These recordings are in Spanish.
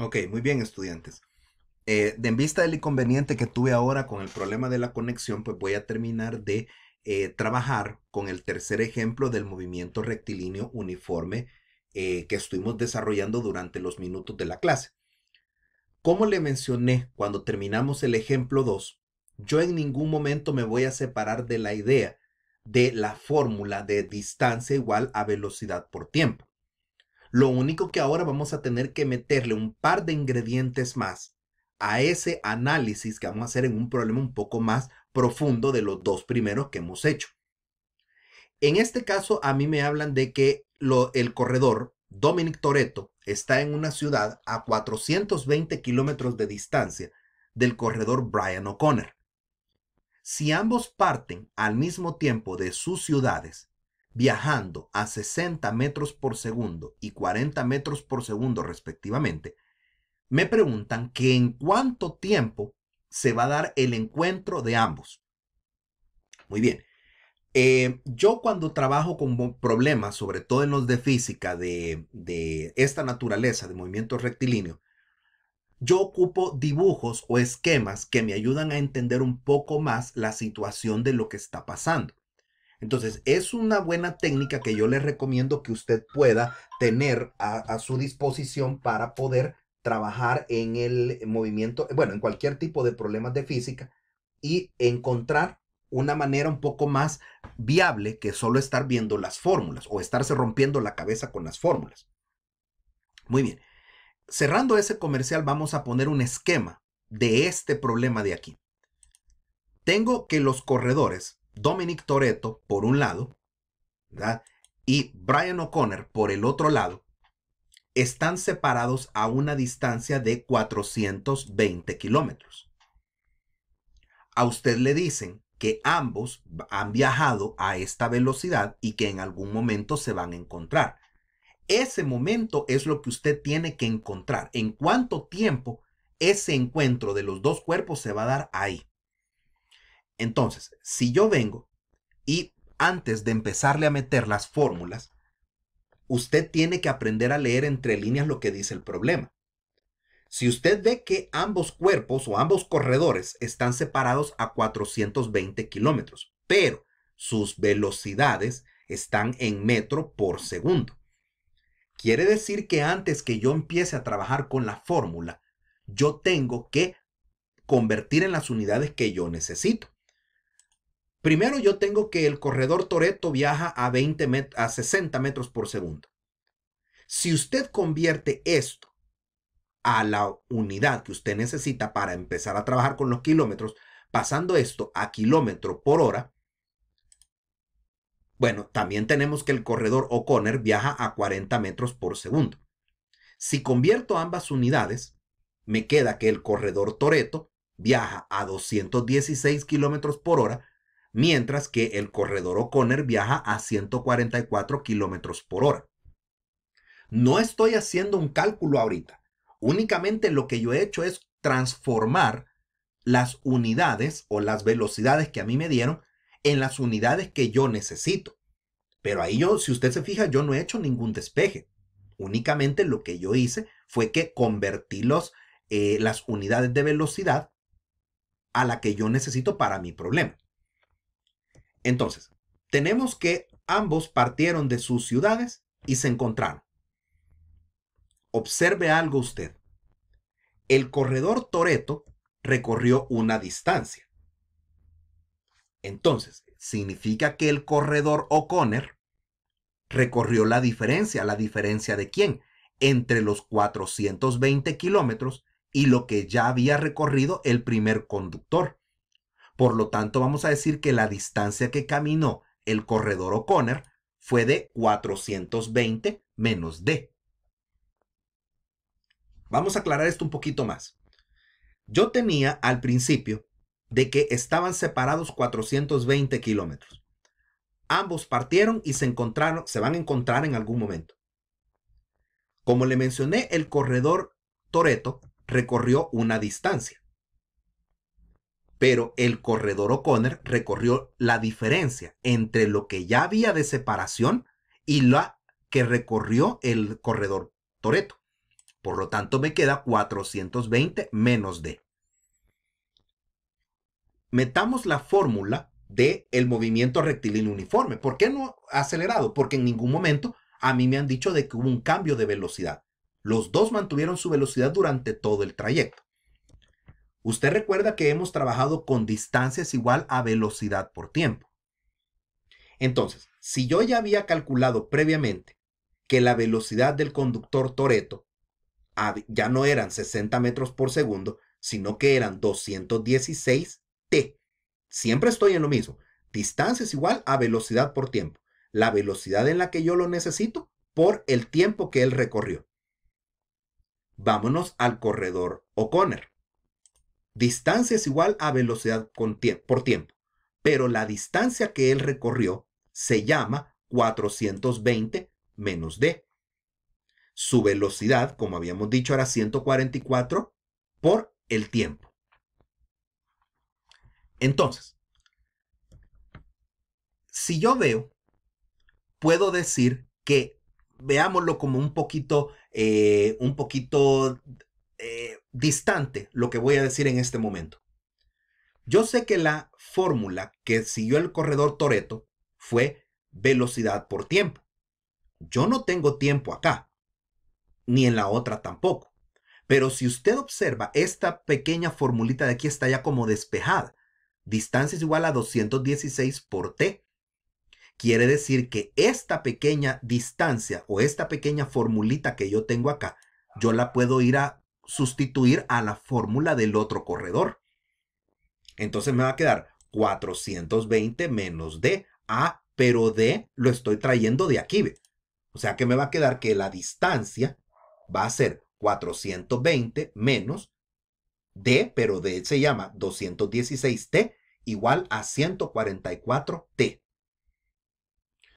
Ok, muy bien, estudiantes. En vista del inconveniente que tuve ahora con el problema de la conexión, pues voy a terminar de trabajar con el tercer ejemplo del movimiento rectilíneo uniforme que estuvimos desarrollando durante los minutos de la clase. Como le mencioné cuando terminamos el ejemplo 2, yo en ningún momento me voy a separar de la idea de la fórmula de distancia igual a velocidad por tiempo. Lo único que ahora vamos a tener que meterle un par de ingredientes más a ese análisis que vamos a hacer en un problema un poco más profundo de los dos primeros que hemos hecho. En este caso, a mí me hablan de que el corredor Dominic Toretto está en una ciudad a 420 kilómetros de distancia del corredor Brian O'Connor. Si ambos parten al mismo tiempo de sus ciudades, viajando a 60 metros por segundo y 40 metros por segundo respectivamente, me preguntan que en cuánto tiempo se va a dar el encuentro de ambos. Muy bien. Yo cuando trabajo con problemas, sobre todo en los de física de esta naturaleza de movimiento rectilíneo, yo ocupo dibujos o esquemas que me ayudan a entender un poco más la situación de lo que está pasando. Entonces, es una buena técnica que yo le recomiendo que usted pueda tener a su disposición para poder trabajar en el movimiento, bueno, en cualquier tipo de problemas de física y encontrar una manera un poco más viable que solo estar viendo las fórmulas o estarse rompiendo la cabeza con las fórmulas. Muy bien. Cerrando ese comercial, vamos a poner un esquema de este problema de aquí. Tengo que los corredores Dominic Toretto por un lado, ¿verdad?, y Brian O'Connor por el otro lado están separados a una distancia de 420 kilómetros. A usted le dicen que ambos han viajado a esta velocidad y que en algún momento se van a encontrar. Ese momento es lo que usted tiene que encontrar. ¿En cuánto tiempo ese encuentro de los dos cuerpos se va a dar ahí? Entonces, si yo vengo y antes de empezarle a meter las fórmulas, usted tiene que aprender a leer entre líneas lo que dice el problema. Si usted ve que ambos cuerpos o ambos corredores están separados a 420 kilómetros, pero sus velocidades están en metro por segundo. Quiere decir que antes que yo empiece a trabajar con la fórmula, yo tengo que convertir en las unidades que yo necesito. Primero yo tengo que el corredor Toretto viaja a 60 metros por segundo. Si usted convierte esto a la unidad que usted necesita para empezar a trabajar con los kilómetros, pasando esto a kilómetro por hora, bueno, también tenemos que el corredor O'Connor viaja a 40 metros por segundo. Si convierto ambas unidades, me queda que el corredor Toretto viaja a 216 kilómetros por hora, mientras que el corredor O'Connor viaja a 144 kilómetros por hora. No estoy haciendo un cálculo ahorita. Únicamente lo que yo he hecho es transformar las unidades o las velocidades que a mí me dieron en las unidades que yo necesito. Pero ahí yo, si usted se fija, yo no he hecho ningún despeje. Únicamente lo que yo hice fue que convertí las unidades de velocidad a la que yo necesito para mi problema. Entonces, tenemos que ambos partieron de sus ciudades y se encontraron. Observe algo usted. El corredor Toretto recorrió una distancia. Entonces, significa que el corredor O'Connor recorrió la diferencia. ¿La diferencia de quién? Entre los 420 kilómetros y lo que ya había recorrido el primer conductor. Por lo tanto, vamos a decir que la distancia que caminó el corredor O'Connor fue de 420 menos D. Vamos a aclarar esto un poquito más. Yo tenía al principio de que estaban separados 420 kilómetros. Ambos partieron y se van a encontrar en algún momento. Como le mencioné, el corredor Toretto recorrió una distancia, pero el corredor O'Connor recorrió la diferencia entre lo que ya había de separación y la que recorrió el corredor Toretto. Por lo tanto, me queda 420 menos D. Metamos la fórmula del movimiento rectilíneo uniforme. ¿Por qué no acelerado? Porque en ningún momento a mí me han dicho de que hubo un cambio de velocidad. Los dos mantuvieron su velocidad durante todo el trayecto. Usted recuerda que hemos trabajado con distancias igual a velocidad por tiempo. Entonces, si yo ya había calculado previamente que la velocidad del conductor Toretto ya no eran 60 metros por segundo, sino que eran 216 T. Siempre estoy en lo mismo. Distancia es igual a velocidad por tiempo. La velocidad en la que yo lo necesito por el tiempo que él recorrió. Vámonos al corredor O'Connor. Distancia es igual a velocidad por tiempo, pero la distancia que él recorrió se llama 420 menos D. Su velocidad, como habíamos dicho, era 144 por el tiempo. Entonces, si yo veo, puedo decir que, veámoslo como un poquito distante lo que voy a decir en este momento. Yo sé que la fórmula que siguió el corredor Toretto fue velocidad por tiempo. Yo no tengo tiempo acá, ni en la otra tampoco. Pero si usted observa, esta pequeña formulita de aquí está ya como despejada. Distancia es igual a 216 por T. Quiere decir que esta pequeña distancia o esta pequeña formulita que yo tengo acá, yo la puedo ir a sustituir a la fórmula del otro corredor. Entonces me va a quedar 420 menos D. Ah, pero D lo estoy trayendo de aquí, ¿ve? O sea que me va a quedar que la distancia va a ser 420 menos D, pero D se llama 216T, igual a 144T.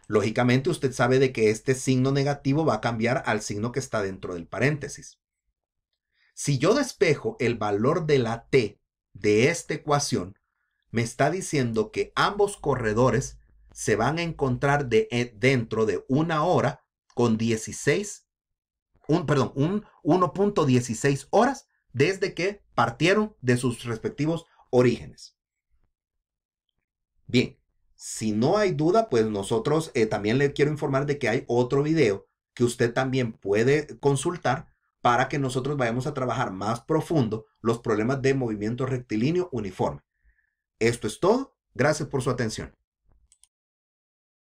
Lógicamente usted sabe de que este signo negativo va a cambiar al signo que está dentro del paréntesis. Si yo despejo el valor de la T de esta ecuación, me está diciendo que ambos corredores se van a encontrar dentro de una hora con 1.16 horas desde que partieron de sus respectivos orígenes. Bien, si no hay duda, pues nosotros también le quiero informar de que hay otro video que usted también puede consultar para que nosotros vayamos a trabajar más profundo los problemas de movimiento rectilíneo uniforme. Esto es todo. Gracias por su atención.